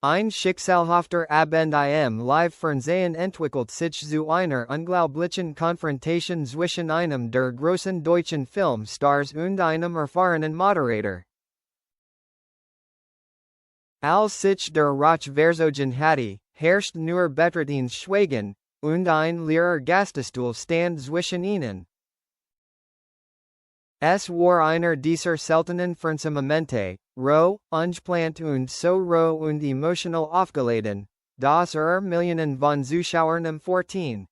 Ein Schicksalhafter Abend im live Fernsehen entwickelt sich zu einer unglaublichen Konfrontation zwischen einem der großen deutschen Filmstars und einem erfahrenen Moderator. Als sich der Rauch verzogen hatte, herrscht nur betretenes Schweigen, und ein leerer Gastestuhl stand zwischen ihnen. Es war einer dieser seltenen Momente, roh, ungeplant und so roh und emotional aufgeladen, dass Millionen von Zuschauern am 14.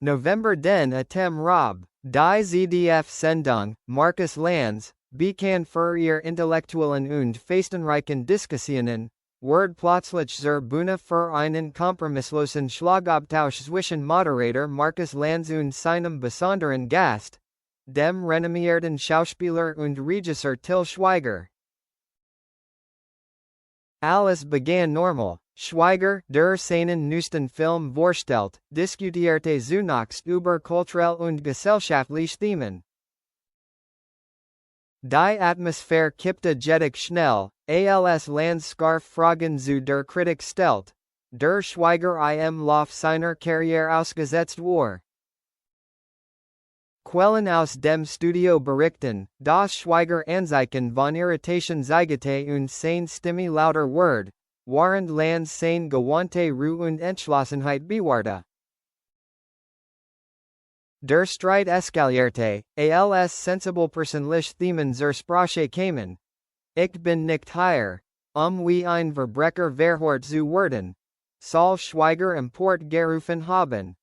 November den Atem Rob, die ZDF-Sendung, Markus Lanz, bekannt für ihr intellektuellen und festenreichen Diskussionen, wurde plötzlich zur Bühne für einen kompromisslosen Schlagabtausch zwischen Moderator Markus Lanz und seinem besonderen Gast, dem renommierten Schauspieler und Regisseur Til Schweiger. Alles begann normal. Schweiger, der seinen neuesten Film vorstellt, diskutierte zunächst über kulturell und gesellschaftliche Themen. Die Atmosphäre kippte jedoch schnell, als Lanz scharfe Fragen zu der Kritik stellt, der Schweiger im Lauf seiner Karriere ausgesetzt war. Quellen aus dem Studio berichten, dass Schweiger Anzeichen von Irritation zeigte und seine Stimme lauter wurde, während Lanz seine gewohnte Ruhe und Entschlossenheit bewahrte. Der Streit eskalierte, als sensible persönliche Themen zur Sprache kamen. Ich bin nicht hier, wie ein Verbrecher verhört zu werden, soll Schweiger Import gerufen haben.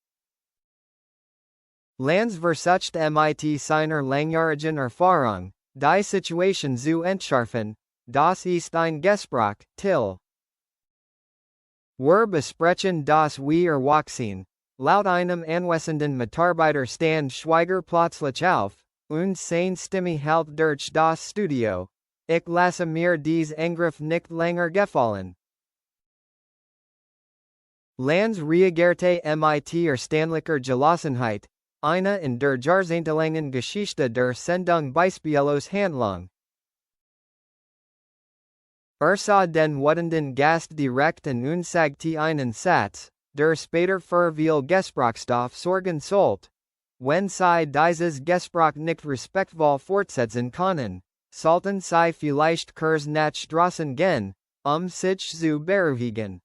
Lanz versucht mit seiner langjährigen Erfahrung, die Situation zu entschärfen, das ist ein Gespräch, Till. Wir besprechen das wir erwachsen. Laut einem anwesenden Mitarbeiter stand Schweiger plötzlich auf, und seine Stimme halt durch das Studio. Ich lasse mir dies Angriff nicht länger gefallen. Lanz reagierte mit erstaunlicher Gelassenheit, eine in der jahrzehntelangen Geschichte der Sendung beispiellos Handlung. Sah den werdenden Gast direkt an und sagte einen Satz, der später für viel Gesprächsstoff sorgen sollte. Wenn sie dieses Gespräch nicht respektvoll fortsetzen können, sollten sie vielleicht kurz nach draußen gehen, sich zu beruhigen.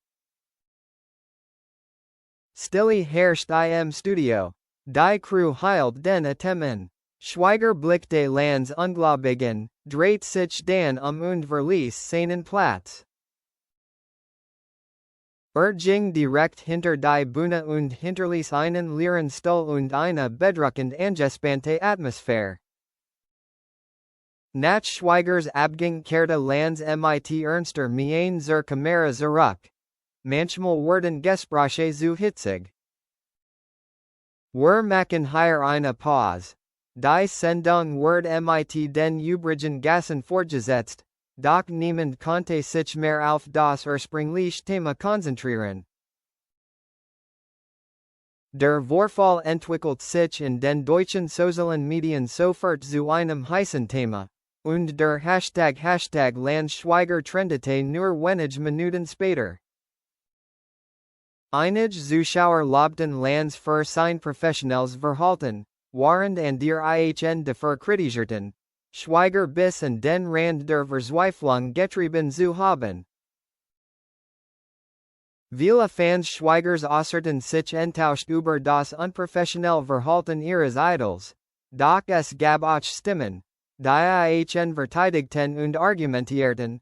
Stille herrscht im Studio. Die Crew hielt den Atem an. Schweiger blickte Lanz ungläubigen, dreht sich dann und verließ seinen Platz. Ging direkt hinter die Bühne und hinterließ einen leeren Stuhl und eine bedrückend angespannte Atmosphäre. Nach Schweigers Abgang kehrte Lanz mit ernster Miene zur Kamera zurück. Manchmal wurden Gespräche zu hitzig. Wir machen hier eine Pause. Die Sendung wurde mit den übrigen Gassen fortgesetzt. Doch niemand konnte sich mehr auf das ursprüngliche Thema konzentrieren. Der Vorfall entwickelt sich in den deutschen sozialen Medien sofort zu einem heißen Thema, und der Hashtag Lanz Schweiger trendete nur wenige Minuten später. Einige Zuschauer lobten Lanz für sein professionelles Verhalten, während andere ihn dafür kritisierten, Schweiger bis an den Rand der Verzweiflung getrieben zu haben. Viele Fans Schweigers äußerten sich enttäuscht über das unprofessionelle Verhalten ihres Idols, doch es gab auch Stimmen, die ihn verteidigten und argumentierten,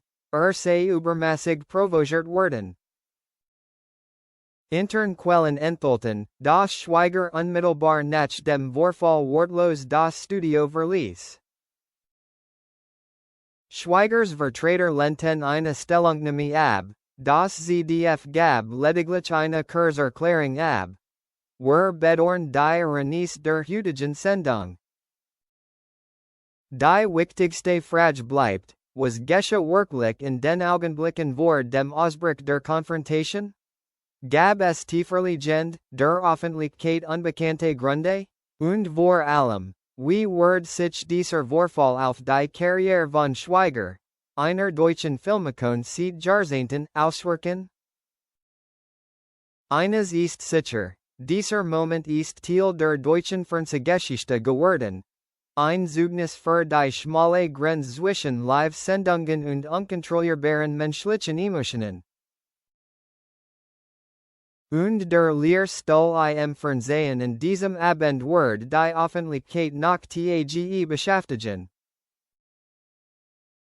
sei übermäßig provoziert worden. Intern Quellen enthielten, dass Schweiger unmittelbar nach dem Vorfall wortlos das Studio verließ. Schweigers Vertreter lehnten eine Stellungnahme ab, das ZDF gab lediglich eine Kurzerklärung ab. Wir bedauern die Release der heutigen Sendung. Die wichtigste Frage bleibt, was geschah wirklich in den Augenblicken vor dem Ausbruch der Konfrontation? Gab es tieferliegend, der Öffentlichkeit unbekannte Gründe? Und vor allem, wie wird sich dieser Vorfall auf die Karriere von Schweiger, einer deutschen Filmikon seit Jahrzehnten auswirken? Eines ist sicher, dieser Moment ist Teil der deutschen Fernsehgeschichte geworden. Ein Zeugnis für die schmale Grenze zwischen Live-Sendungen und unkontrollierbaren menschlichen Emotionen. Und der Lehrstuhl im Fernsehen in diesem Abend wird die Öffentlichkeit nach tage beschäftigen.